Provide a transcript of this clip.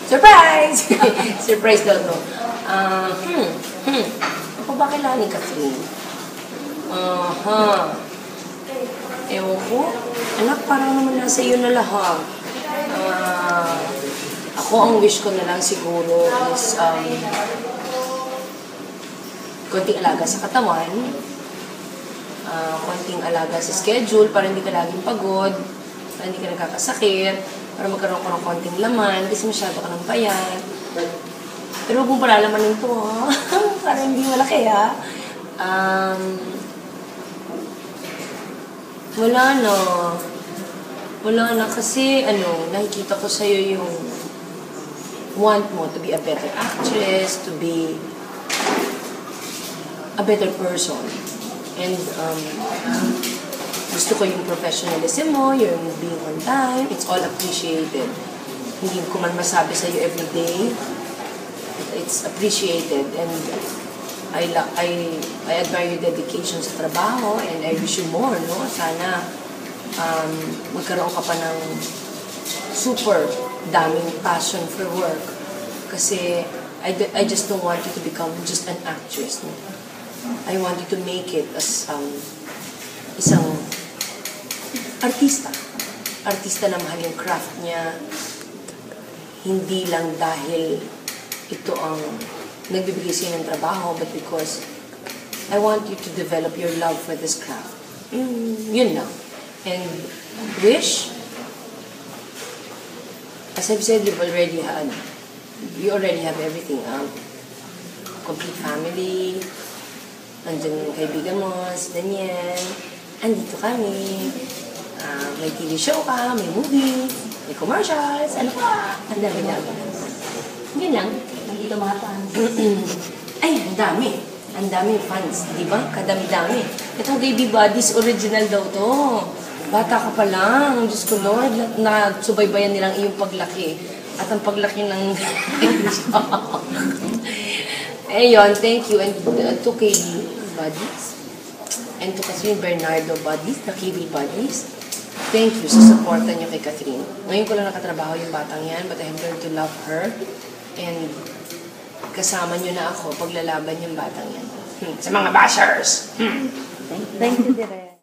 Surprise! Surprise daw to. Ako ba kailangan ni Catherine? Ewan ko. Anak, parang naman nasa iyo na lahat. Ako, ang wish ko na lang siguro is konting alaga sa katawan, konting alaga sa schedule para hindi ka laging pagod, para hindi ka nagkakasakit, para magkaroon ko ng konting laman, kasi masyado ka ng payat. Pero huwag mong palalaman ito, ha? Para hindi malaki, ha? Wala na kasi, nakikita ko sa'yo yung want mo to be a better actress, to be a better person. And gusto ko yung professionalism mo, yung being on time, it's all appreciated. Hindi ko man masabi sa'yo every day, it's appreciated. And I admire your dedication sa trabaho, and I wish you more, no? Sana magkaroon ka pa ng super daming passion for work. Kasi I just don't want you to become just an actress, no? I want you to make it as isang artista. Artista na mahal yung craft niya. Hindi lang dahil ito ang nagbibigay sa'yo ng trabaho, but because I want you to develop your love for this craft. Yun lang. And wish, as I've said, you already have everything. Complete family, nandiyan yung kaibigan mo, si Daniel, andito kami, may TV show ka, may movie, may commercials, ano pa, ang dami-dami. Yun lang. Nandito mga fans. Ay, ang dami. Ang daming fans, di ba? Kadami-dami. Itong Gaby Buddies, original daw to. Bata ka pa lang. Diyos ko, Lord, nasubaybayan nilang iyong paglaki. At ang paglaki ng... Ayun, thank you. And to KB Buddies. And to Catherine Bernardo Buddies, na KB Buddies. Thank you sa supporta niyo kay Catherine. Ngayon ko lang nakatrabaho yung batang yan, but I have learned to love her. And kasama niyo na ako paglalaban yung batang yan. Sa mga bashers! Thank you, Direk.